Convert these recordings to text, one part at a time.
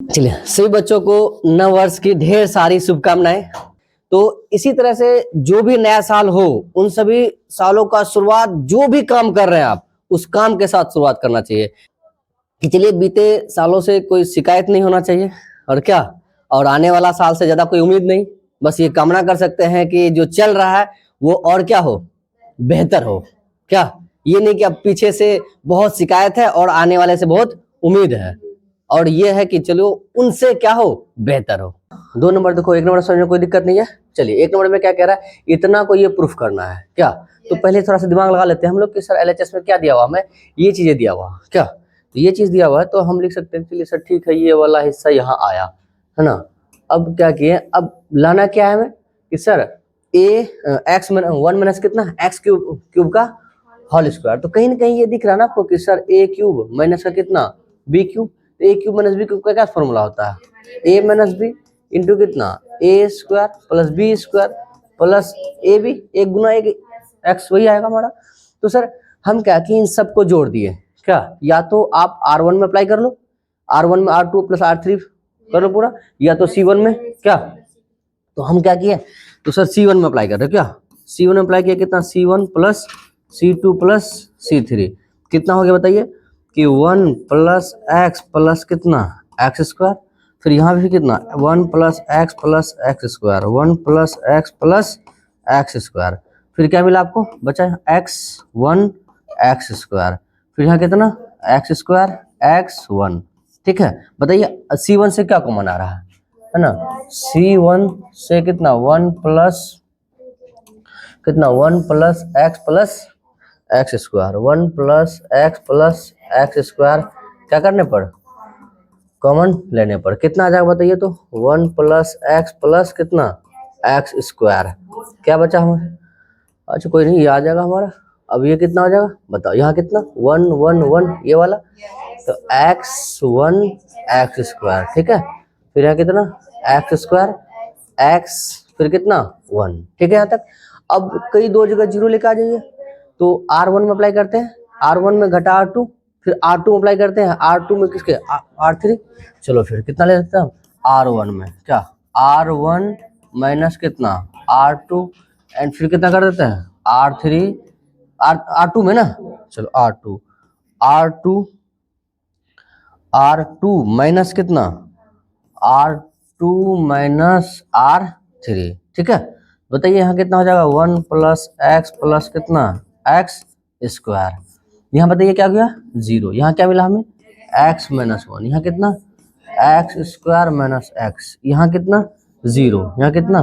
चलिए, सभी बच्चों को नव वर्ष की ढेर सारी शुभकामनाएं। तो इसी तरह से जो भी नया साल हो, उन सभी सालों का शुरुआत जो भी काम कर रहे हैं आप, उस काम के साथ शुरुआत करना चाहिए कि चलिए बीते सालों से कोई शिकायत नहीं होना चाहिए और क्या, और आने वाला साल से ज्यादा कोई उम्मीद नहीं। बस ये कामना कर सकते हैं कि जो चल रहा है वो और क्या हो, बेहतर हो। क्या ये नहीं कि अब पीछे से बहुत शिकायत है और आने वाले से बहुत उम्मीद है, और ये है कि चलो उनसे क्या हो, बेहतर हो। 2 नंबर देखो, 1 नंबर समझ में कोई दिक्कत नहीं है। चलिए 1 नंबर में क्या कह रहा है, इतना को ये प्रूफ करना है क्या। तो पहले थोड़ा सा दिमाग लगा लेते हैं हम लोग कि सर LHS में क्या दिया हुआ, हमें ये चीजें दिया हुआ क्या, तो ये चीज दिया हुआ है तो हम लिख सकते हैं चलिए सर ठीक है, ये वाला हिस्सा यहाँ आया है ना। अब क्या किए, अब लाना क्या है हमें कि सर x - 1 माइनस कितना, x क्यूब का होल स्क्वायर। तो कहीं ना कहीं ये दिख रहा है ना आपको कि सर a क्यूब माइनस का कितना b क्यूब। ए क्यूब माइनस बी क्यूब का क्या फॉर्मूला होता है, ए माइनस बी इंटू कितना A square plus B square plus A B, एक गुना एक एक्स, वही आएगा हमारा। तो सर हम क्या कि इन सबको जोड़ दिए क्या, या तो आप R1 में अप्लाई कर लो, R1 में R2 प्लस R3 कर लो पूरा, या तो C1 में क्या। तो हम क्या किए, तो सर C1 में अप्लाई कर रहे हो क्या, C1 में अप्लाई किया कितना C1 plus C2 plus C3 कितना हो गया बताइए कि 1 प्लस एक्स प्लस कितना एक्स स्क्वायर। फिर यहाँ भी कितना 1 plus x square, 1 plus x square. फिर क्या मिला आपको, बचा x1 एक्स स्क्वायर। फिर यहाँ कितना एक्स स्क्वायर x1। ठीक है, बताइए C1 से क्या कॉमन आ रहा है ना, C1 से कितना 1 प्लस कितना 1 plus x square, 1 plus x square क्या करने पर, कॉमन लेने पर कितना आ जाएगा बताइए। तो 1 प्लस कितना एक्स स्क्वायर, क्या बचा हमें, अच्छा कोई नहीं, ये आ जाएगा हमारा। अब ये कितना हो जाएगा बताओ, यहाँ कितना 1 1 1 ये वाला, तो x1 एक्स स्क्वायर। ठीक है, फिर यहाँ कितना एक्स स्क्वायर एक्स, फिर कितना 1। ठीक है यहाँ तक। अब कई दो जगह जीरो लेके आ जाइए, तो R1 में अप्लाई करते हैं, R1 में घटा R2, फिर R2 में अप्लाई करते हैं, R2 में किसके R3। चलो फिर कितना ले सकते हैं R1 में क्या, R1 माइनस कितना R2, एंड फिर कितना कर देते हैं R3 R2 में ना। चलो R2 माइनस कितना R2 माइनस R3। ठीक है, बताइए यहाँ कितना हो जाएगा 1 प्लस कितना एक्स स्क्वायर। यहाँ बताइए क्या गया 0, यहाँ क्या मिला हमें x माइनस 1, यहाँ कितना एक्स स्क्वायर माइनस एक्स, यहाँ कितना 0, यहाँ कितना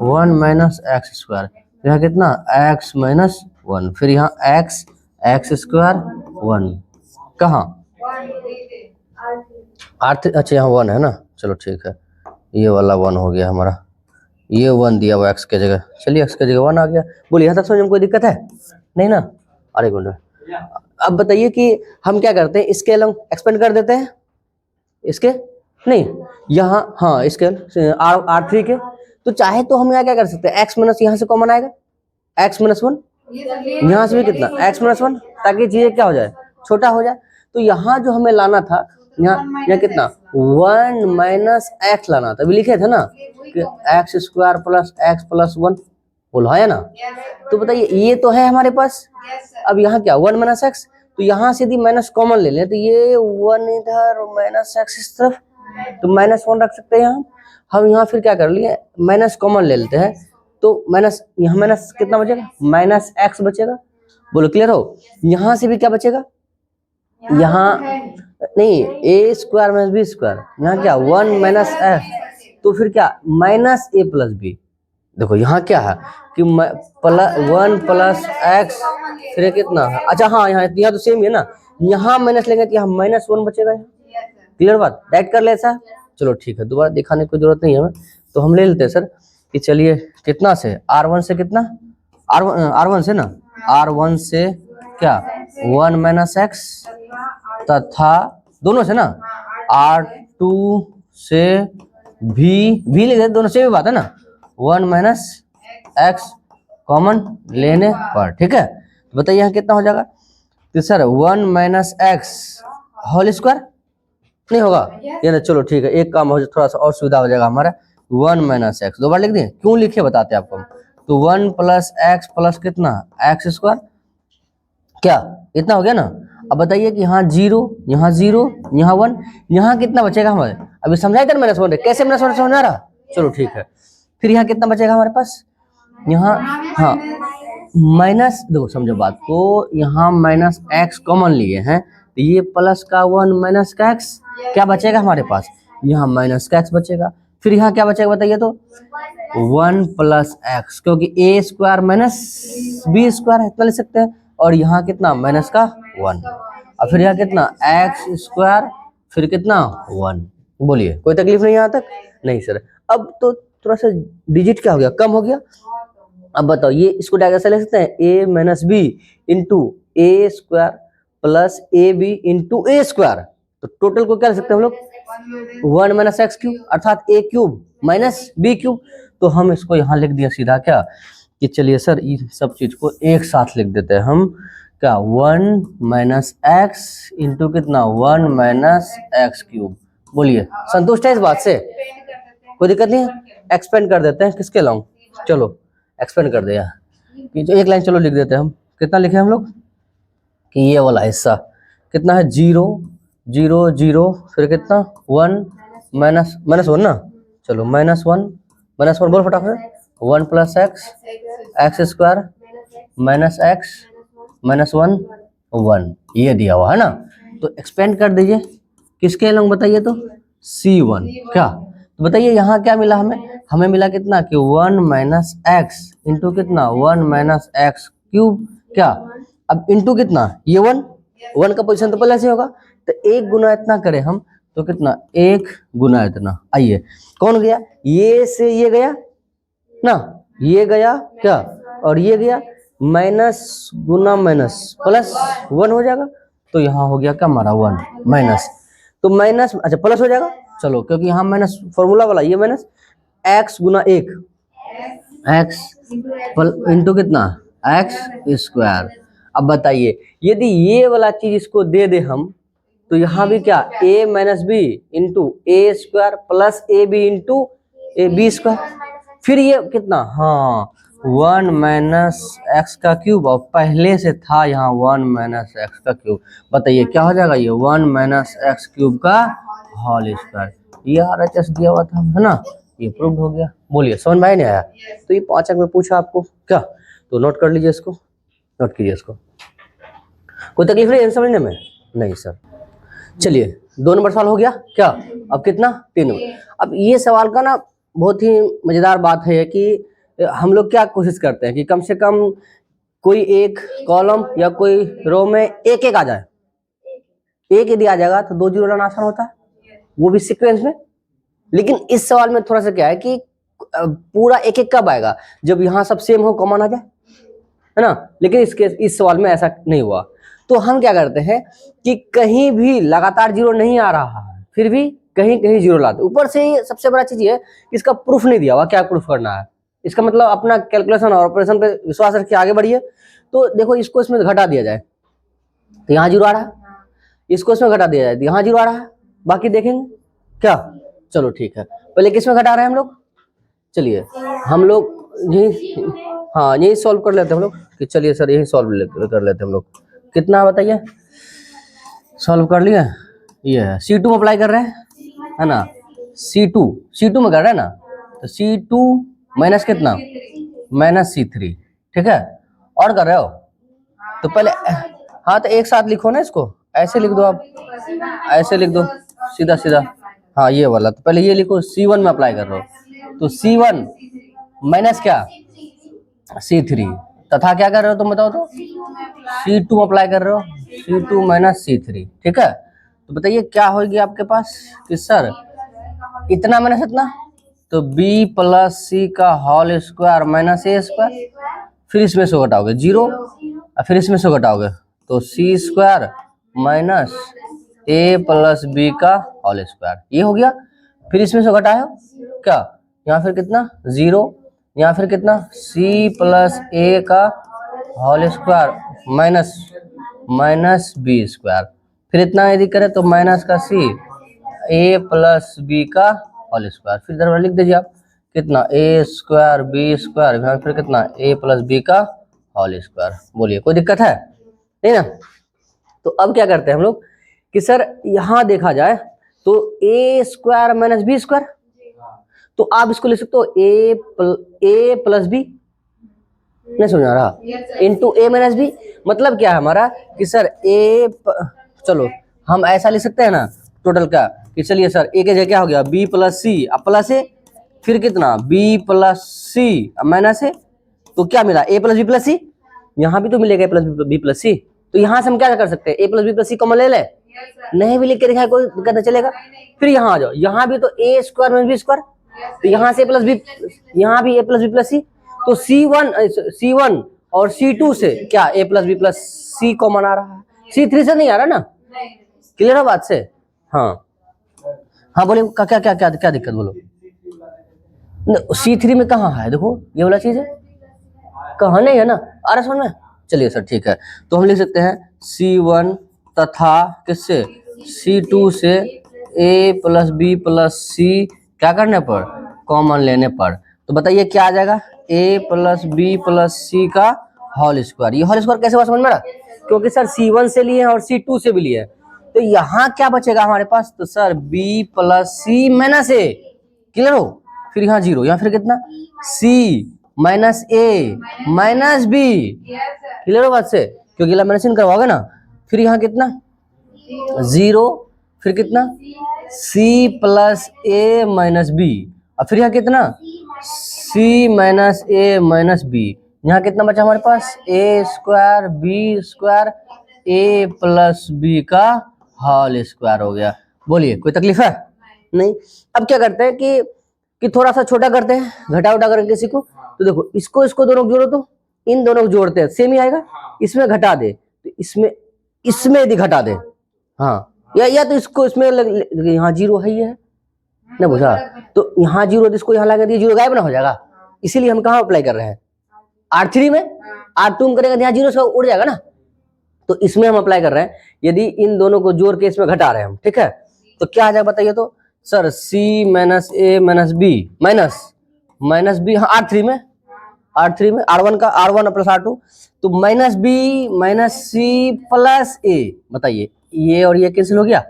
1 माइनस एक्स स्क्वायर, यहाँ कितना x माइनस 1, फिर यहाँ एक्स स्क्वायर 1 कहाँ R3, अच्छा यहाँ 1 है ना। चलो ठीक है, ये वाला 1 हो गया हमारा, ये 1 दिया हुआ x के जगह, चलिए x के जगह 1 आ गया। बोलिए यहाँ तक समझ में कोई दिक्कत है नहीं ना। अरे एक मिनट, अब बताइए कि हम क्या करते हैं, इसके अलग एक्सपेंड कर देते हैं, इसके नहीं यहाँ, हाँ इसके R3 के। तो चाहे तो हम यहाँ क्या कर सकते हैं, x माइनस यहाँ से कॉमन आएगा, x माइनस 1, यहाँ से भी कितना x माइनस 1, ताकि चीजें क्या हो जाए, छोटा हो जाए। तो यहाँ जो हमें लाना था, यहाँ कितना 1 माइनस एक्स लाना था, अभी लिखे थे ना कि x square plus x plus 1, बोला है ना। तो बताइए ये तो है हमारे पास, अब यहाँ क्या 1 माइनस एक्स, तो यहाँ से यदि माइनस कॉमन ले लें तो ये 1 इधर माइनस एक्स इस तरफ, तो माइनस 1 रख सकते हैं यहाँ हम। यहाँ फिर क्या कर लिए, माइनस कॉमन ले लेते हैं, तो माइनस यहाँ माइनस कितना बचेगा माइनस एक्स बचेगा। बोलो क्लियर हो, यहाँ से भी क्या बचेगा, यहाँ नहीं ए स्क्वायर माइनस बी स्क्वायर, यहाँ क्या 1 माइनस एक्स, तो फिर क्या माइनस ए प्लस बी। देखो यहाँ क्या है कि 1 प्लस एक्स, फिर कितना है, अच्छा हाँ यहाँ तो सेम है ना, यहाँ माइनस लेंगे तो यहाँ माइनस 1 बचेगा। क्लियर बात, राइट कर ले ऐसा। चलो ठीक है, दोबारा दिखाने की जरूरत नहीं है हमें, तो हम ले लेते हैं सर कि चलिए कितना से R1 से कितना R1 से ना, R1 से क्या 1 माइनस एक्स, तथा दोनों से ना R2 से भी ले, दोनों से भी बात है ना, 1 माइनस एक्स कॉमन लेने पर। ठीक है, तो बताइए यहाँ कितना हो जाएगा, तो sir 1 minus x whole square, नहीं होगा ये ना, चलो ठीक है, एक काम हो थोड़ा सा और सुविधा हो जाएगा हमारा। 1 माइनस एक्स 2 बार लिख दिए, क्यों लिखे बताते हैं आपको हम। तो 1 प्लस एक्स प्लस कितना एक्स स्क्वायर, क्या इतना हो गया ना। अब बताइए कि यहाँ 0 यहाँ 0 यहाँ 1, यहाँ कितना बचेगा हमारे, अभी समझाया था माइनस 1 कैसे माइनस 1 समझ आ रहा, चलो ठीक है। फिर यहाँ कितना बचेगा हमारे पास, यहाँ हाँ माइनस, देखो समझो बात को, यहाँ माइनस एक्स कॉमन लिए हैं तो ये प्लस का 1 माइनस का एक्स, क्या बचेगा हमारे पास, यहाँ माइनस का एक्स बचेगा। फिर यहाँ क्या बचेगा बताइए तो 1 प्लस एक्स, क्योंकि ए स्क्वायर माइनस बी स्क्वायर है, इतना लिख सकते हैं। और यहाँ कितना माइनस का 1, और फिर यहाँ कितना एक्स स्क्वायर, फिर कितना 1। बोलिए कोई तकलीफ नहीं यहाँ तक, नहीं सर। अब तो थोड़ा सा डिजिट क्या हो गया, कम हो गया। अब बताओ ये इसको डायरेक्ट से लिख सकते हैं A minus B into A square plus A B into A square, तो टोटल को क्या लिख सकते हैं हम लोग 1 माइनस एक्स क्यूब, अर्थात ए क्यूब माइनस बी क्यूब। तो हम इसको यहाँ लिख दिया सीधा क्या कि चलिए सर इन सब चीज को एक साथ लिख देते हैं हम, क्या 1 माइनस एक्स इंटू कितना 1 माइनस एक्स क्यूब। बोलिए संतुष्ट है इस बात से, कोई दिक्कत नहीं है। एक्सपेंड कर देते हैं किसके लॉन्ग, चलो एक्सपेंड कर दिया कि जो एक लाइन चलो लिख देते हैं हम, कितना लिखे हम लोग कि ये वाला हिस्सा कितना है 0 0 0, फिर कितना 1 माइनस माइनस 1 ना, चलो माइनस 1 बोल फटाफट, 1 plus x x square minus x minus 1 1, ये दिया हुआ है ना। तो एक्सपेंड कर दीजिए किसके लॉन्ग बताइए तो C1, क्या तो बताइए यहाँ क्या मिला हमें, हमें मिला कितना कि 1 माइनस एक्स इंटू कितना 1 माइनस एक्स क्यूब, क्या अब इंटू कितना ये 1 का पोजीशन तो पहले से होगा, तो 1 गुना इतना करें हम तो कितना 1 गुना इतना। आइए कौन गया, ये से ये गया ना, ये गया क्या और ये गया, माइनस गुना माइनस प्लस 1 हो जाएगा, तो यहाँ हो गया क्या हमारा 1 माइनस, तो माइनस अच्छा प्लस हो जाएगा, चलो क्योंकि यहाँ माइनस फॉर्मूला वाला ये माइनस एक्स गुना 1 एक्स इंटू कितना एक्स स्क्वायर। अब बताइए यदि ये वाला चीज इसको दे दे हम तो यहाँ भी क्या a minus B into A square plus A B into A B square, फिर ये कितना हाँ 1 माइनस एक्स का क्यूब, और पहले से था यहाँ 1 माइनस एक्स का क्यूब। बताइए क्या हो जाएगा ये 1 माइनस एक्स क्यूब का होल स्क्वायर, ये RHS दिया हुआ था है ना, ये प्रूव हो गया। बोलिए समझ में नहीं आया, तो ये 5 अंक में पूछा आपको क्या, तो नोट कर लीजिए इसको, नोट कीजिए इसको, कोई तकलीफ नहीं है समझने में, नहीं सर। चलिए 2 नंबर सवाल हो गया क्या, अब कितना 3 नंबर। अब ये सवाल का ना बहुत ही मजेदार बात है कि हम लोग क्या कोशिश करते हैं कि कम से कम कोई एक कॉलम या कोई रो में एक एक आ जाए, एक यदि आ जाएगा तो 2 जीरो लाना आसान होता है, वो भी सीक्वेंस में। लेकिन इस सवाल में थोड़ा सा क्या है कि पूरा एक एक कब आएगा, जब यहाँ सब सेम हो कॉमन आ जाए, है ना। लेकिन इस सवाल में ऐसा नहीं हुआ, तो हम क्या करते हैं कि कहीं भी लगातार जीरो नहीं आ रहा है फिर भी कहीं कहीं जीरो लाते। ऊपर से सबसे बड़ा चीज ये है इसका प्रूफ नहीं दिया हुआ, क्या प्रूफ करना है, इसका मतलब अपना कैलकुलेशन और ऑपरेशन पे विश्वास रख के आगे बढ़िए। तो देखो इसको इसमें घटा दिया जाए तो यहाँ जीरो आ रहा है, इसको इसमें घटा दिया जाए तो यहाँ जीरो आ रहा है, बाकी देखेंगे क्या। चलो ठीक है, पहले किसमें घटा रहे हैं हम लोग, चलिए हम लोग यही हाँ यही सॉल्व कर लेते हैं हम लोग कि चलिए सर यही सॉल्व कर लेते हैं हम लोग। कितना बताइए सॉल्व कर लिया, ये है C2 में अप्लाई कर रहे हैं है ना, C2 में कर रहे हैं ना, तो C2 माइनस कितना माइनस C3, ठीक है। और कर रहे हो तो पहले हाँ तो एक साथ लिखो ना, इसको ऐसे लिख दो, आप ऐसे लिख दो सीधा सीधा, हाँ ये वाला। तो पहले ये लिखो C1 में अप्लाई कर रहे हो तो C1 माइनस क्या C3, तथा क्या कर रहे हो तुम बताओ तो C2 में अप्लाई कर रहे हो, C2 माइनस C3, ठीक है। तो बताइए क्या होगी आपके पास कि सर इतना माइनस इतना, तो B प्लस C का whole square minus A square, फिर इसमें से घटाओगे 0 और फिर इसमें से घटाओगे तो C square minus A plus B का होल स्क्वायर, ये हो गया। फिर इसमें से घटाया क्या, यहाँ फिर कितना 0, यहाँ फिर कितना C प्लस A का whole square minus B square, फिर इतना यदि करें तो माइनस का C ए प्लस बी का होल स्क्वायर, फिर इधर लिख दीजिए आप कितना ए स्क्वायर बी स्क्वायर, यहाँ फिर कितना ए प्लस बी का होल स्क्वायर। बोलिए कोई दिक्कत है नहीं ना। तो अब क्या करते हैं हम लोग कि सर यहाँ देखा जाए तो A square minus B square, तो आप इसको लिख सकते हो ए प्लस बी, नहीं समझ आ रहा, इंटू ए माइनस बी। मतलब क्या है हमारा कि सर चलो हम ऐसा लिख सकते हैं ना टोटल का कि चलिए सर ए के जगह क्या हो गया बी प्लस सी अब प्लस ए, फिर कितना बी प्लस सी अब माइनस ए, तो क्या मिला ए प्लस बी प्लस सी, यहाँ भी तो मिलेगा ए प्लस बी प्लस सी। तो यहाँ से हम क्या कर सकते हैं ए प्लस बी प्लस सी कॉमन ले ले, नहीं भी लिख के दिखाए कोई दिक्कत नहीं चलेगा। फिर यहाँ आ जाओ, यहाँ भी तो A square minus B square, तो यहाँ से ए प्लस बी, यहाँ भी ए प्लस बी प्लस सी, तो C1 और C2 से क्या ए प्लस बी प्लस सी कॉमन आ रहा है, C3 से नहीं आ रहा ना, क्लियर है बात से। हाँ हाँ बोले क्या क्या क्या क्या क्या दिक्कत बोलो। C3 में कहाँ है, देखो ये वाला चीज है, कहाँ नहीं है ना, आ रहा समझ में। चलिए सर ठीक है, तो हम लिख सकते हैं C1 तथा किससे C2 से a plus B plus C क्या करने पर कॉमन लेने पर, तो बताइए क्या आ जाएगा a प्लस बी प्लस सी का होल स्क्वायर। ये होल स्क्वायर कैसे हुआ समझ में आ रहा, क्योंकि सर C1 से लिए हैं और C2 से भी लिए हैं, तो यहाँ क्या बचेगा हमारे पास, तो sir b plus C minus ए, क्लियर हो, फिर यहाँ जीरो, यहाँ फिर कितना c minus A minus B, clear हो बात से, क्योंकि लैमिनेशन करवाओगे ना। फिर यहाँ कितना जीरो, फिर कितना c प्लस ए माइनस बी, और फिर यहाँ कितना c minus A minus B, यहाँ कितना बचा हमारे पास ए स्क्वायर बी स्क्वायर ए प्लस बी का होल स्क्वायर हो गया। बोलिए कोई तकलीफ है नहीं। अब क्या करते हैं कि थोड़ा सा छोटा करते हैं, घटा उठा करके किसी को, तो देखो इसको दोनों को जोड़ो, तो इन दोनों को जोड़ते हैं सेम ही आएगा, इसमें घटा दे तो इसमें यदि घटा दे, हाँ या तो इसको इसमें यहाँ जीरो है ही है ना, बुझा, तो यहाँ जीरो इसको यहाँ लगा दिए, जीरो गायब ना हो जाएगा, इसीलिए हम कहाँ अप्लाई कर रहे हैं R3 में, R2 में करेगा यहाँ जीरो से उड़ जाएगा ना, तो इसमें हम अप्लाई कर रहे हैं। यदि इन दोनों को जोड़ के इसमें घटा रहे हैं हम, ठीक है, तो क्या आ जाएगा बताइए, तो sir c minus A minus B minus B, हाँ R3 में R1 का R1 प्लस R2, तो minus B minus C plus A, बताइए ये और ये कैंसिल हो गया,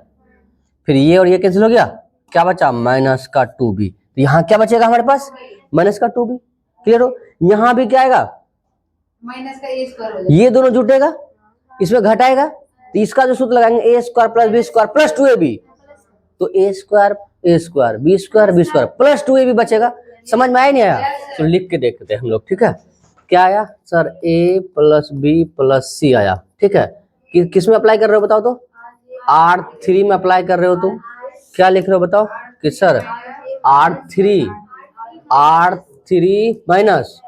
फिर ये और ये कैंसिल हो गया, क्या बचा माइनस का 2b, तो यहाँ क्या बचेगा हमारे पास माइनस का 2b, क्लियर हो। यहाँ भी क्या आएगा माइनस का ए स्क्वायर हो जाएगा, ये दोनों जुटेगा इसमें घटाएगा, तो इसका जो सूत्र लगाएंगे A square plus B square plus 2ab, तो A square B square plus 2ab बचेगा। समझ में आया नहीं आया, तो लिख के देखते हैं हम लोग, ठीक है। क्या आया sir a plus B plus C आया, ठीक है। किस में अप्लाई कर रहे हो बताओ, तो R3 में अप्लाई कर रहे हो तुम, क्या लिख रहे हो बताओ कि sir R3 minus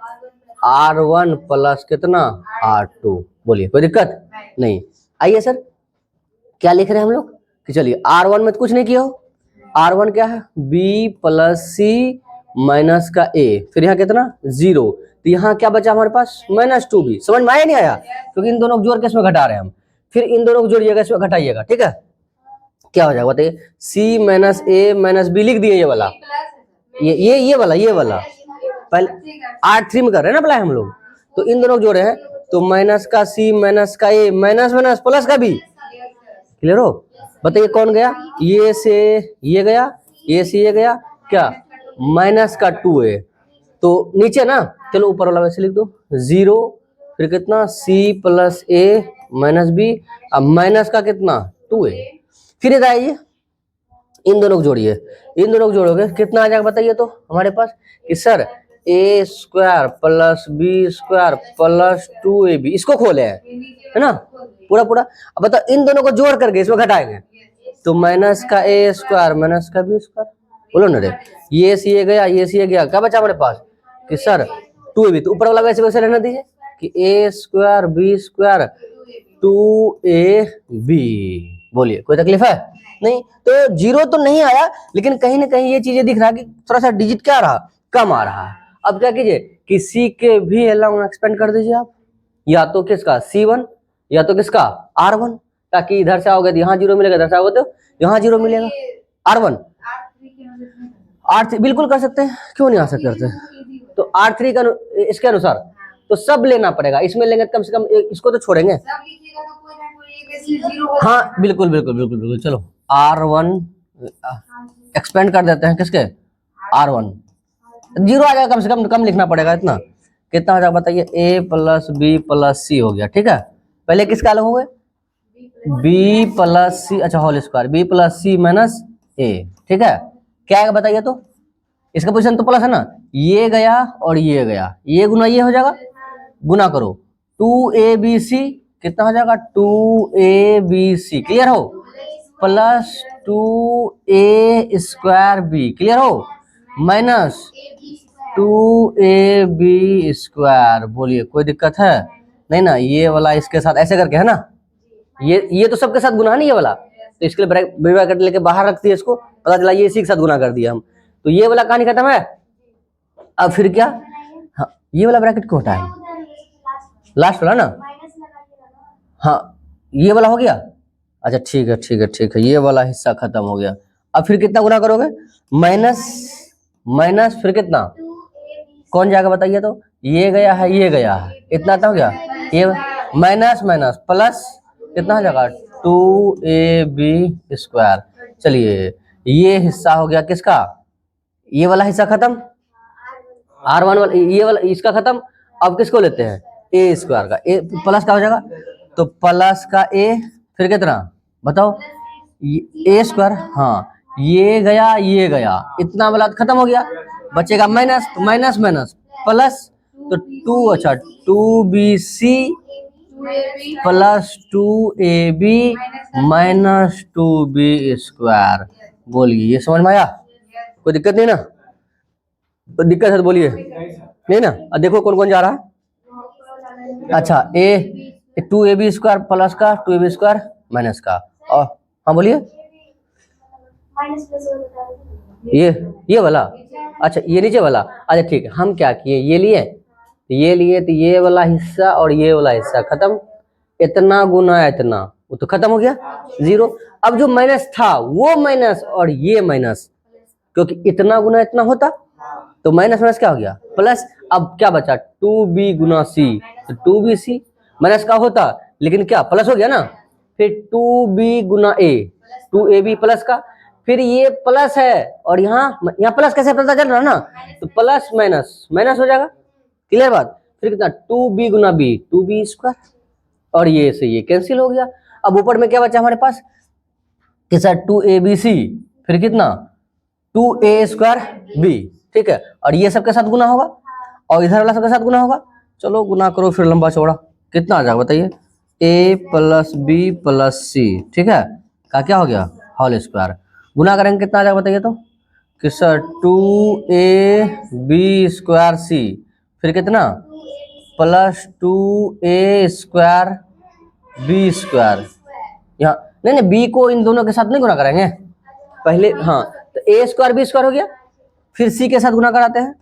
R1 plus कितना R2। बोलिए कोई दिक्कत नहीं। आइए सर क्या लिख रहे हैं हम लोग कि चलिए R1 में तो कुछ नहीं किया हो, R1 क्या है b प्लस सी माइनस का a, फिर यहाँ कितना जीरो, तो यहाँ क्या बचा हमारे पास माइनस 2b। समझ में आया नहीं आया, क्योंकि इन दोनों को जोड़ के इसमें घटा रहे हैं हम, फिर इन दोनों को जोड़िएगा इसमें घटाइएगा, ठीक है। क्या हो जाएगा बताइए c minus A minus B लिख दिए, ये वाला ये वाला पहले R3 में कर रहे हैं ना अप्लाई हम लोग, तो इन दोनों को जोड़े हैं, तो माइनस का c माइनस का a माइनस माइनस प्लस का b, क्लियर हो। बताइए कौन गया, ये से ये गया, ये से ये गया, क्या माइनस का 2a, तो नीचे ना, चलो ऊपर वाला वैसे लिख दो जीरो, फिर कितना c प्लस ए माइनस बी, अब माइनस का कितना 2a, फिर इधर आइए इन दोनों को जोड़िए, इन दोनों को जोड़ोगे कितना आ जाएगा बताइए, तो हमारे पास कि sir A square plus B square plus 2ab, इसको खोले है ना पूरा। अब बताओ इन दोनों को जोड़ करके इसमें घटाएंगे, तो माइनस का ए स्क्वायर माइनस का बी स्क्वायर, बोलो ना रे, ये से ये गया, ये से ये गया, क्या बचा हमारे पास कि सर 2ab, तो ऊपर वाला वैसे वैसे रहने दीजिए कि ए स्क्वायर बी स्क्वायर 2ab। बोलिए कोई तकलीफ है नहीं। तो जीरो तो नहीं आया, लेकिन कहीं ना कहीं ये चीजें दिख रहा है कि थोड़ा सा डिजिट क्या रहा कम आ रहा है। अब क्या कीजिए कि सी के भी अलाउंस एक्सपेंड कर दीजिए आप, या तो किसका C1 या तो किसका R1, ताकि इधर से आओगे तो यहाँ जीरो मिलेगा, इधर से आओगे तो यहाँ जीरो मिलेगा, R1 R3 के अनुसार नहीं कर R3 बिल्कुल कर सकते हैं, क्यों नहीं आ सकते करते? सकते। Easy हो तो R3 का इसके अनुसार तो सब लेना पड़ेगा, इसमें लेंगे तो कम से कम इसको तो छोड़ेंगे। जाएगा। सब लिखिएगा तो कोई ना कोई एक ऐसी जीरो हो हाँ जाएगा। बिल्कुल बिल्कुल बिल्कुल बिल्कुल। चलो R1 एक्सपेंड कर देते हैं किसके, R1 जीरो आ जाएगा, कम से कम लिखना पड़ेगा इतना। कितना हो जाएगा बताइए, A plus B plus C हो गया, ठीक है। पहले किसका अलग हो गए, B प्लस C, अच्छा whole square, B plus C minus A, ठीक है। क्या आएगा बताइए, तो इसका पोजीशन तो प्लस है ना, ये गया और ये गया, ये गुना ये हो जाएगा, गुना करो 2ABC कितना हो जाएगा 2ABC, क्लियर हो, plus 2A square B, clear हो, माइनस 2AB स्क्वायर। बोलिए कोई दिक्कत है नहीं ना, ये वाला इसके साथ ऐसे करके है ना, ये तो सबके साथ गुना नहीं ये वाला, तो इसके लिए ब्रैकेट लेके बाहर रख दिया, इसको पता चला ये इसी के साथ गुना कर दिया हम, तो ये वाला कहानी खत्म है। अब फिर क्या, हाँ ये वाला ब्रैकेट क्यों हटाए, लास्ट वाला ना, हाँ ये वाला हो गया, अच्छा ठीक है ठीक है ठीक है, ये वाला हिस्सा खत्म हो गया। अब फिर कितना गुना करोगे, माइनस माइनस फिर कितना, कौन जाएगा बताइए, तो ये गया है ये गया है, इतना हो गया, ये माइनस माइनस प्लस कितना हो जाएगा 2AB स्क्वायर। चलिए ये हिस्सा हो गया किसका, ये वाला हिस्सा खत्म, R1 वाला, ये वाला इसका खत्म। अब किसको लेते हैं, A स्क्वायर का, ए प्लस का हो जाएगा, तो प्लस का A फिर कितना बताओ, A स्क्वायर, हाँ ये गया, इतना वाला खत्म हो गया, बचेगा माइनस, तो माइनस माइनस प्लस, तो 2, अच्छा 2BC plus 2AB minus 2B square. बोलिए ये समझ में आया, कोई दिक्कत नहीं ना, कोई दिक्कत है तो बोलिए, नहीं ना। अब देखो कौन कौन जा रहा है, अच्छा A 2AB स्क्वायर प्लस का 2AB स्क्वायर माइनस का, और हाँ बोलिए, ये वाला, अच्छा ये नीचे वाला, अच्छा ठीक है, हम क्या किए, ये लिए तो ये वाला हिस्सा और ये वाला हिस्सा खत्म, इतना गुना इतना, वो तो खत्म हो गया जीरो। अब जो माइनस था वो माइनस और ये माइनस, क्योंकि इतना गुना इतना होता तो माइनस माइनस क्या हो गया प्लस। अब क्या बचा 2B गुना C, तो 2BC माइनस का होता लेकिन क्या प्लस हो गया ना, फिर 2B Guna A 2AB plus का, फिर ये प्लस है और यहाँ प्लस कैसे पता चल रहा है ना, तो प्लस माइनस माइनस हो जाएगा, क्लियर बात। फिर कितना 2B गुना B 2B स्क्वायर, और ये से ये कैंसिल हो गया। अब ऊपर में क्या बचा हमारे पास कि सर 2ABC फिर कितना 2A स्क्वायर B, ठीक है, और ये सबके साथ गुना होगा और इधर वाला सबके साथ गुना होगा। चलो गुना करो फिर लंबा चौड़ा, कितना आ जाएगा बताइए, A plus B plus C, ठीक है, का क्या हो गया होल स्क्वायर, गुना करेंगे कितना आ जाएगा बताइए, तो कि सर 2AB स्क्वायर C फिर कितना plus 2A square B square, यहाँ नहीं B को इन दोनों के साथ नहीं गुना करेंगे पहले, हाँ तो A स्क्वायर B स्क्वायर हो गया, फिर C के साथ गुना कराते हैं,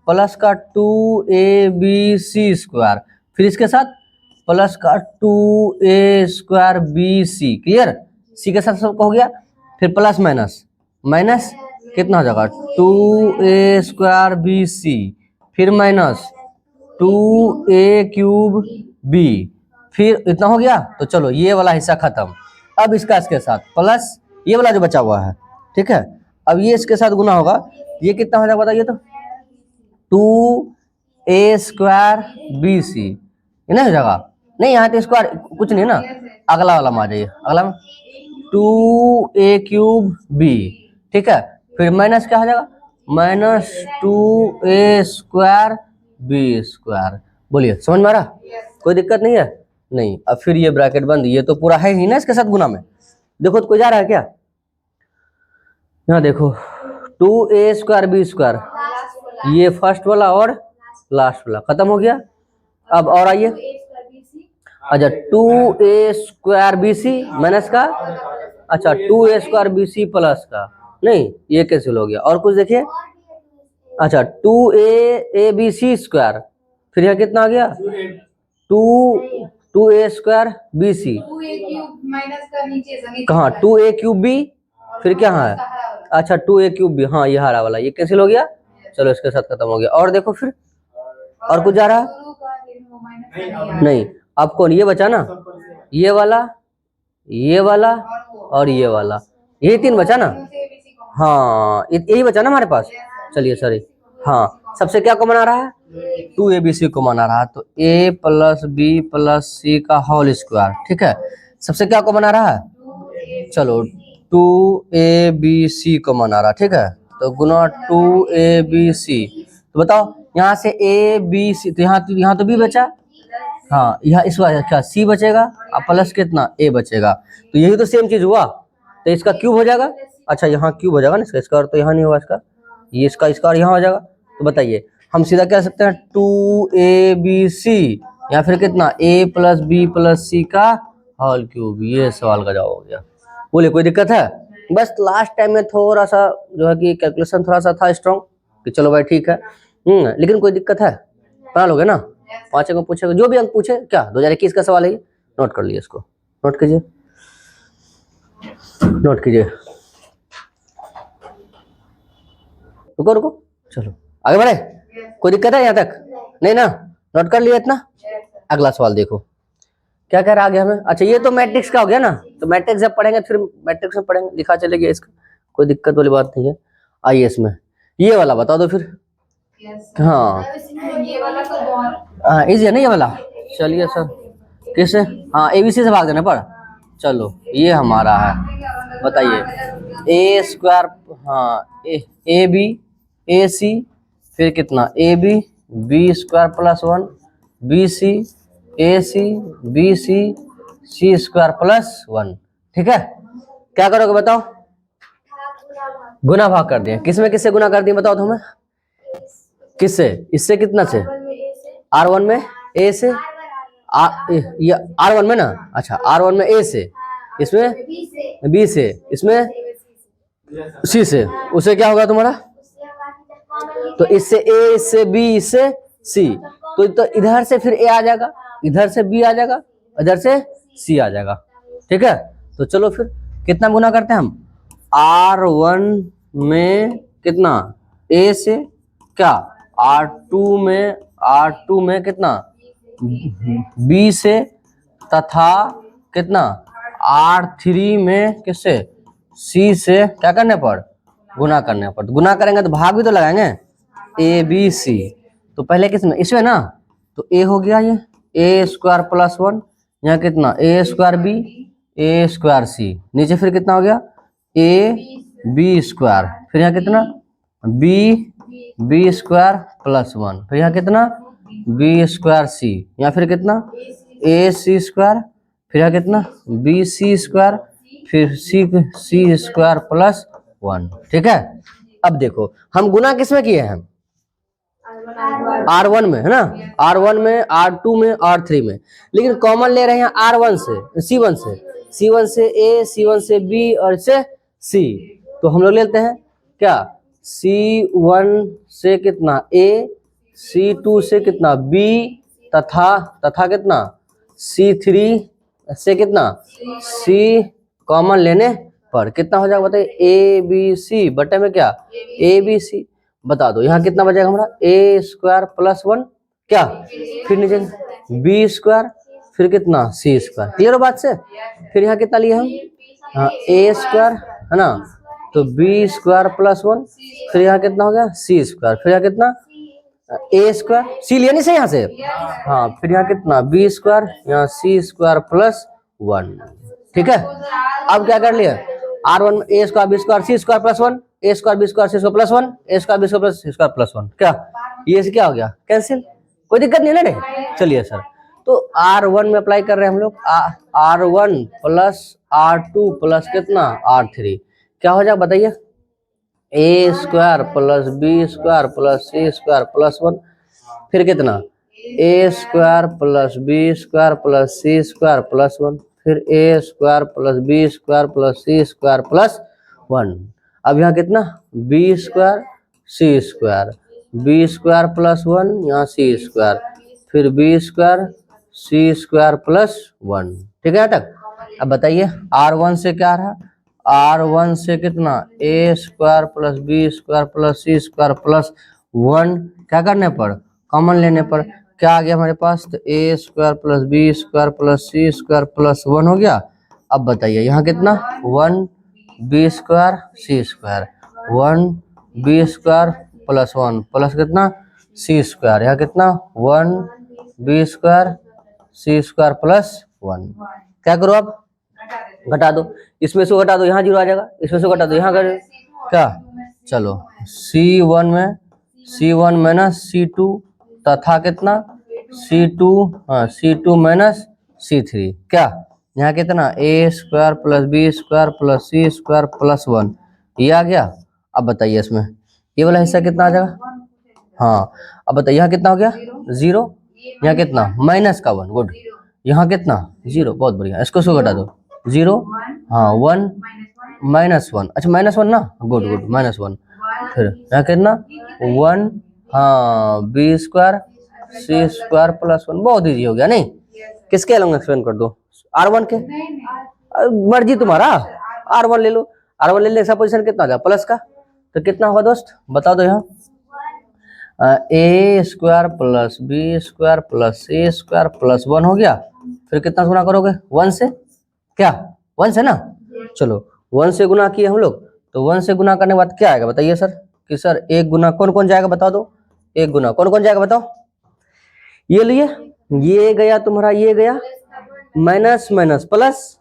प्लस का 2ABC स्क्वायर, फिर इसके साथ प्लस का 2A square BC, clear, C के साथ सबका हो गया, फिर प्लस माइनस माइनस कितना हो जाएगा 2A स्क्वायर BC, फिर माइनस 2A क्यूब B, फिर इतना हो गया। तो चलो ये वाला हिस्सा खत्म, अब इसका इसके साथ प्लस ये वाला जो बचा हुआ है, ठीक है, अब ये इसके साथ गुना होगा, ये कितना हो जाएगा बताइए, तो 2A स्क्वायर BC, ये नहीं हो जाएगा, नहीं यहाँ तो स्क्वायर कुछ नहीं ना, अगला वाला में आ जाइए, अगला में 2A क्यूब B, ठीक है, फिर माइनस क्या हो जाएगा minus 2A square B square. बोलिए समझ में आ रहा, कोई दिक्कत नहीं है, नहीं। अब फिर ये ब्रैकेट बंद, ये तो पूरा है ही ना इसके साथ गुना में, देखो तो कोई जा रहा है क्या, यहाँ देखो 2A स्क्वायर B स्क्वायर, ये फर्स्ट वाला और लास्ट वाला खत्म हो गया। अब और आइए, अच्छा 2A स्क्वायर BC माइनस का, अच्छा 2A स्क्वायर BC प्लस का, नहीं ये कैंसिल हो गया, और कुछ देखिए, अच्छा 2ABC स्क्वायर, फिर यहाँ कितना आ गया 2A square BC, 2A cube minus का नीचे से कहाँ 2A क्यूब B, फिर क्या है अच्छा 2a³ भी, हाँ ये हरा वाला ये कैंसिल हो गया, चलो इसके साथ खत्म हो गया। और देखो फिर और कुछ जा रहा है? शुरू का लेकिन वो माइनस का नहीं आ रहा। नहीं, अब कौन ये बचा ना, ये वाला, ये वाला और ये वाला, यही 3 बचा ना। इनसे ABC को हाँ यही बचा ना हमारे पास। चलिए सॉरी, हाँ सबसे क्या कॉमन आ रहा है, 2abc कॉमन आ रहा है, तो a प्लस बी प्लस सी का होल स्क्वायर, ठीक है। सबसे क्या कॉमन आ रहा है, चलो 2abc कॉमन आ रहा है, ठीक है। तो गुना 2abc, तो बताओ यहाँ से a b c, तो यहाँ तो b बचा, हाँ यहाँ इस बार क्या c बचेगा और प्लस कितना a बचेगा, तो यही तो सेम चीज हुआ, तो इसका क्यूब हो जाएगा। अच्छा यहाँ क्यूब हो जाएगा ना, इसका स्क्वायर तो यहाँ नहीं होगा, इसका ये इसका स्क्वायर यहाँ हो जाएगा। तो बताइए हम सीधा कह सकते हैं 2abc या फिर कितना a प्लस बी प्लस सी का होल क्यूब, ये सवाल का जवाब हो गया। बोले कोई दिक्कत है? बस लास्ट टाइम में थोड़ा सा जो है कि कैलकुलेशन थोड़ा सा था स्ट्रॉन्ग कि चलो भाई ठीक है, लेकिन कोई दिक्कत है, बना लोगे ना। 5 अंक पूछेगा, जो भी अंक पूछे, क्या 2021 का सवाल है ये, नोट कर लिए इसको, नोट कीजिए, नोट कीजिए। रुको रुको, चलो आगे बढ़े, कोई दिक्कत है यहाँ तक? नहीं ना, नोट कर लिया इतना। अगला सवाल देखो क्या कह रहा है आगे हमें। अच्छा ये तो मैट्रिक्स का हो गया ना, तो मैट्रिक्स जब पढ़ेंगे फिर मैट्रिक्स में पढ़ेंगे, लिखा चलेगा इसका, कोई दिक्कत वाली बात नहीं है। आइए इसमें ये वाला बता दो फिर। हाँ ये वाला तो बहुत हाँ इजी है ना ये वाला। चलिए सर किससे, हाँ ABC से भाग देने पर, चलो ये हमारा है, बताइए ए स्क्वायर, हाँ ए बी ए सी, फिर कितना AB B square plus 1 BC AC BC C square plus 1, ठीक है। क्या करोगे बताओ, गुना भाग कर दिए, किसमें किससे गुना कर दिए बताओ तो हमें, किससे, इससे कितना से, R1 में A से, ये R1 में ना, अच्छा R1 में A से, इसमें B से, इसमें C से, उसे क्या होगा तुम्हारा, तो इससे A इससे B इससे C, तो इधर से फिर A आ जाएगा, इधर से B आ जाएगा, इधर से C आ जाएगा, ठीक है। तो चलो फिर कितना गुना करते हैं हम, R1 में कितना A से, क्या R2 में कितना B से, तथा कितना R3 में किससे, C से, क्या करने पर, गुना करने पर। गुना करेंगे तो भाग भी तो लगाएंगे, ABC, तो पहले किसमें, इसमें ना, तो A हो गया ये A स्क्वायर प्लस 1, यहाँ कितना A square B A square C, नीचे फिर कितना हो गया A B स्क्वायर, फिर यहाँ कितना B स्क्वायर प्लस 1, फिर यहाँ कितना B स्क्वायर C, यहाँ फिर कितना AC स्क्वायर, फिर यहाँ कितना BC स्क्वायर, फिर C स्क्वायर प्लस 1, ठीक है। अब देखो हम गुना किसमें किए हैं, R1 में है ना, R1 में R2 में R3 में, लेकिन कॉमन ले रहे हैं R1 से C1 से A, C1 से B और से C, तो हम लोग लेते हैं क्या C1 से कितना A, C2 से कितना B, तथा कितना C3 से कितना C, कॉमन लेने पर कितना हो जाएगा बताइए, ABC बटे में क्या ABC, बता दो यहाँ कितना बचेगा हमारा A स्क्वायर प्लस 1, क्या फिर नीचे B स्क्वायर, फिर कितना C स्क्वायर, क्लियर हो बात से। फिर यहाँ कितना लिए हम, हाँ A स्क्वायर है ना, तो B स्क्वायर प्लस 1, फिर यहाँ कितना हो गया C स्क्वायर, फिर यहाँ कितना A स्क्वायर, C लिया नहीं से यहाँ से, हाँ फिर यहाँ कितना B स्क्वायर, यहाँ C स्क्वायर प्लस 1, ठीक है। अब क्या कर लिया R1 A square B square C square plus 1, A square B square C square plus 1, A square B square plus C square plus 1, क्या ये से क्या हो गया कैंसिल, कोई दिक्कत नहीं है ना रे। चलिए सर, तो R1 में अप्लाई कर रहे हैं हम लोग, R1 प्लस R2 प्लस कितना R3, क्या हो जाएगा बताइए, A square plus B square plus C square plus 1, फिर कितना A square plus B square plus C square plus 1, फिर A square plus B square plus C square plus 1। अब यहाँ कितना B square C square, B square plus 1, यहाँ C square, फिर B square C square plus 1, ठीक है यहाँ तक। अब बताइए R1 से क्या रहा, R1 से कितना A square plus B square plus C square plus 1 क्या करने पर कॉमन लेने पर क्या आ गया हमारे पास, तो A square plus B square plus C square plus 1 हो गया। अब बताइए यहाँ कितना 1 B square C square 1 B square plus 1 plus कितना सी स्क्वायर, यहाँ कितना 1 B square C square plus 1। क्या करो अब घटा दो, इसमें से घटा दो यहाँ 0 आ जाएगा, इसमें से घटा दो यहाँ कर क्या, चलो C1 माइनस C2 तथा कितना C2 हाँ C2 माइनस C3 क्या यहाँ कितना A square plus B square plus C square plus 1 ये आ गया। अब बताइए इसमें ये वाला हिस्सा कितना आ जाएगा, हाँ अब बताइए यहाँ कितना हो गया 0, यहाँ कितना माइनस का 1, गुड, यहाँ कितना 0, बहुत बढ़िया, इसको इसको घटा दो 0 हाँ 1 माइनस 1, अच्छा माइनस 1 ना, गुड गुड माइनस 1, फिर यहाँ कितना 1 हाँ B square C square plus 1, बहुत इजी हो गया नहीं। किसके अलग एक्सप्लेन कर दो R1 के, मर्जी तुम्हारा, R1 ले लो, R1 ले ले पोजीशन कितना आ गया प्लस का, तो कितना होगा दोस्त बता दो यहाँ A square plus B square plus C square plus 1 हो गया, फिर कितना गुना करोगे 1 से, क्या 1 से ना, चलो 1 से गुना किए हम लोग, तो 1 से गुना करने के बाद क्या आएगा बताइए सर, कि सर एक गुना कौन कौन जाएगा बता दो, एक गुना कौन कौन जाएगा बताओ, ये लिए ये गया तुम्हारा, ये गया माइनस माइनस प्लस,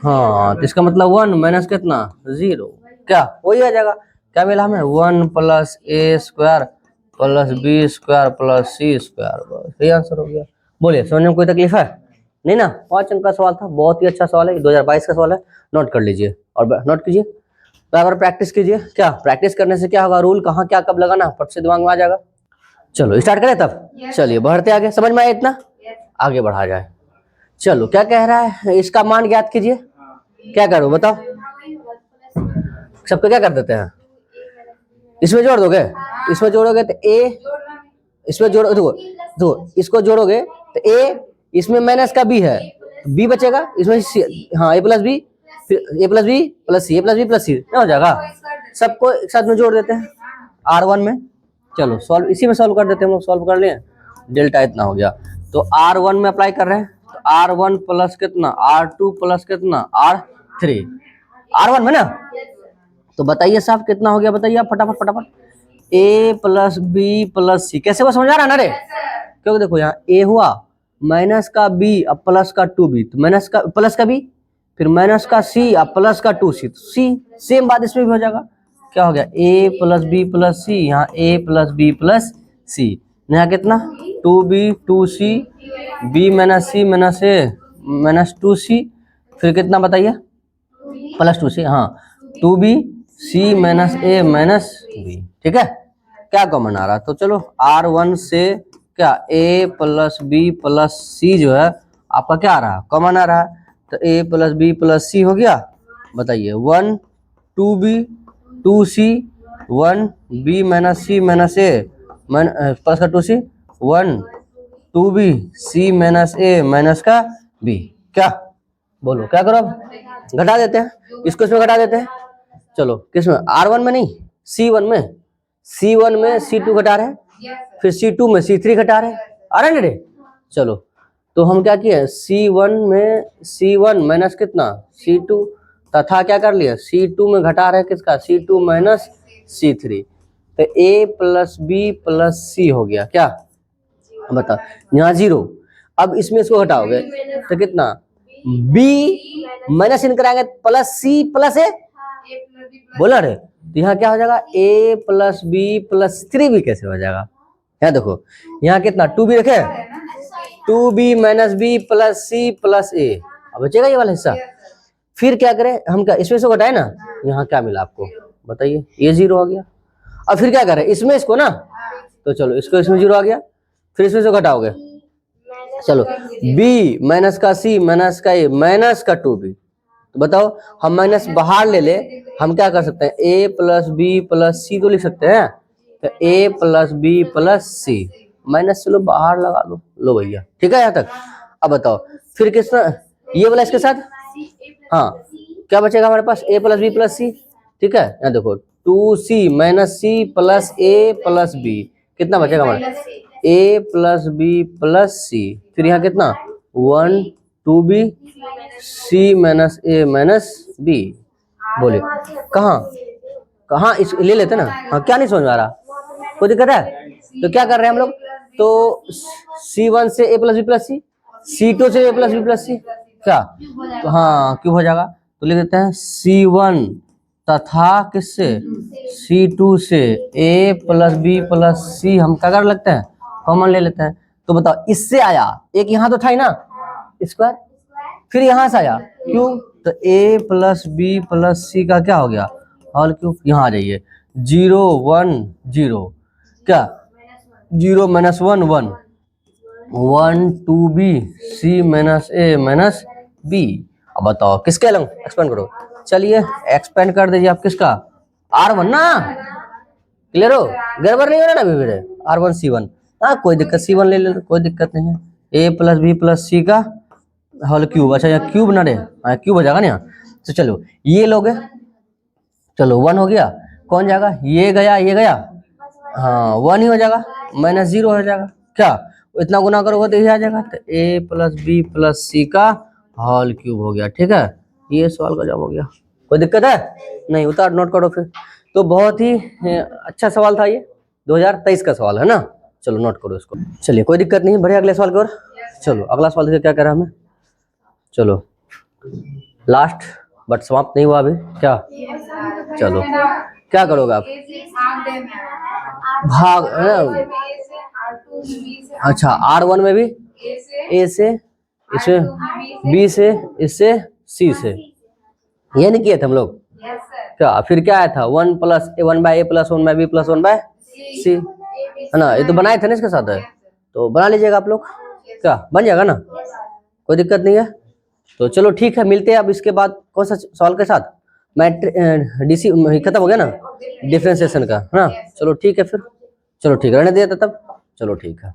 हाँ तो इसका मतलब 1 माइनस कितना 0, क्या वही आ जाएगा, क्या मिला हमें 1 plus A square plus B square plus C square, बस यही आंसर हो गया। बोलिए समझने में कोई तकलीफ है नहीं ना, 5 अंक का सवाल था, बहुत ही अच्छा सवाल है, 2022 का सवाल है, नोट कर लीजिए और नोट कीजिए, बराबर प्रैक्टिस कीजिए, क्या प्रैक्टिस करने से क्या होगा, रूल कहाँ क्या कब लगाना फट से दिमाग में आ जाएगा। चलो स्टार्ट करें तब, चलिए बढ़ते आगे, समझ में आया इतना, आगे बढ़ा जाए। चलो क्या कह रहा है, इसका मान ज्ञात कीजिए, क्या करो बताओ, सबको क्या कर देते हैं, इसमें जोड़ दोगे, इसमें जोड़ोगे तो ए, इसमें जोड़ो देखो इसको जोड़ोगे तो ए, इसमें माइनस का बी है, बी बचेगा, इसमें हाँ ए प्लस बी, फिर ए प्लस बी प्लस सी, ए प्लस बी प्लस सी क्या हो जाएगा, सबको एक साथ में जोड़ देते हैं R1 में। चलो सॉल्व इसी में सॉल्व कर देते हैं हम लोग, सॉल्व कर लिए, डेल्टा इतना हो गया, तो R1 में अप्लाई कर रहे हैं, तो R1 प्लस कितना R2 प्लस कितना R3, R1 में ना, तो बताइए साहब कितना हो गया, बताइए आप फटाफट फटाफट, ए प्लस बी प्लस सी, कैसे वो समझ आ रहा है ना रे, क्योंकि देखो यहाँ ए हुआ माइनस का बी अब प्लस का 2b, तो माइनस का प्लस का बी, फिर माइनस का सी अब प्लस का 2c, तो सी सेम बात इसमें भी हो जाएगा, क्या हो गया ए प्लस बी प्लस सी, यहाँ ए प्लस बी प्लस सी, यहाँ कितना 2b 2c b minus C minus A minus 2c, फिर कितना बताइए प्लस 2c, हाँ 2b c minus A minus B, ठीक है, क्या कॉमन आ रहा, तो चलो R1 से क्या a प्लस बी प्लस सी जो है आपका क्या आ रहा है कॉमन आ रहा है, तो a प्लस बी प्लस सी हो गया, बताइए 1 2b 2c 1 b माइनस सी माइनस ए प्लस का 2c 1 2b c minus A minus का b, क्या बोलो क्या करो अब घटा देते हैं, इसको इसमें घटा देते हैं, चलो किसमें R1 में नहीं C1 में, C1 में C2 घटा रहे हैं, फिर C2 में C3 घटा रहे हैं, आ रहे हैं रे, चलो तो हम क्या किए C1 में C1 माइनस कितना C2 तथा क्या कर लिया C2 में घटा रहे किसका C2 माइनस C3, तो A प्लस बी प्लस सी हो गया, क्या बता यहाँ 0, अब इसमें इसको घटाओगे तो कितना B माइनस इन कराएंगे प्लस C प्लस ए, बोला रे, तो यहाँ क्या हो जाएगा a plus B plus 3b कैसे हो जाएगा, यहाँ देखो यहाँ कितना 2b रखे 2b minus B plus C plus A, अब बचेगा ये वाला हिस्सा, फिर क्या करें हम, क्या इसमें से घटाए ना, यहाँ क्या मिला आपको बताइए ये 0 हो गया, अब फिर क्या करें इसमें इसको ना, तो चलो इसको इसमें 0 आ गया, फिर इसमें से घटाओगे, चलो b माइनस का c माइनस का a माइनस का 2b, तो बताओ हम माइनस बाहर ले ले, हम क्या कर सकते हैं a plus B plus C तो लिख सकते हैं, तो a plus B plus C minus चलो बाहर लगा दो, लो भैया ठीक है यहाँ तक। अब बताओ फिर किस ये वाला इसके साथ, हाँ क्या बचेगा हमारे पास a plus B plus C, ठीक है। यहाँ देखो 2c minus C plus a plus B, कितना बचेगा हमारे a plus B plus C, फिर यहाँ कितना 1 2b c minus a minus b। बोलिए कहाँ कहाँ इस ले लेते ना, हाँ क्या नहीं समझ में आ रहा, कोई दिक्कत है? तो क्या कर रहे हैं हम लोग, तो C1 से a plus B plus C, C2 से a plus B plus C, क्या तो हाँ क्यूब हो जाएगा। तो लिख देते हैं C1 तथा किससे C2 से a प्लस बी प्लस सी, हम क्या कर लगते हैं कॉमन ले लेते हैं। तो बताओ इससे आया एक, यहाँ तो था ही ना स्क्वायर, फिर यहाँ से आया क्यों, तो a प्लस बी प्लस सी का क्या हो गया होल क्यूब। यहाँ आ जाइए 0 1 0, क्या 0 minus 1 1 1 2b c minus a minus b। अब बताओ किसके अलग एक्सपेंड करो, चलिए एक्सपेंड कर दीजिए आप किसका R1 ना, क्लियर हो, गड़बड़ नहीं हो रहा ना अभी मेरे R1 C1, हाँ कोई दिक्कत C1 ले ले कोई दिक्कत नहीं है, a प्लस बी प्लस सी का होल क्यूब। अच्छा यहाँ क्यूब ना रे, हाँ क्यूब हो जाएगा ना यहाँ। तो चलो ये लोगे, चलो 1 हो गया, कौन जाएगा ये गया, हाँ 1 ही हो जाएगा, माइनस 0 हो जाएगा, क्या इतना गुना करोगे तो ये आ जाएगा, तो a प्लस बी प्लस सी का होल क्यूब हो गया, ठीक है। ये सवाल का जवाब हो गया, कोई दिक्कत है नहीं, उतार नोट करो फिर। तो बहुत ही अच्छा सवाल था ये, 2023 का सवाल है ना, चलो नोट करो इसको। चलिए कोई दिक्कत नहीं, बढ़िया अगले सवाल की ओर। चलो अगला सवाल देखिए क्या कह रहा है हमें, चलो लास्ट बट समाप्त नहीं हुआ अभी, क्या चलो क्या करोगे आप, भाग है ना, अच्छा R1 में भी a से, इससे b से, इससे c से, ये नहीं किए थे हम लोग क्या, फिर क्या आया था 1 plus 1 by a plus 1 by b plus 1 by c, है ना, ये तो बनाए थे ना इसके साथ है, तो बना लीजिएगा आप लोग, क्या बन जाएगा ना, कोई दिक्कत नहीं है। तो चलो ठीक है, मिलते हैं अब इसके बाद कौन सा सवाल के साथ, डीसी खत्म हो गया ना डिफरेंशिएशन का, है ना, चलो ठीक है फिर, चलो ठीक है रहने दिया था तब, चलो ठीक है।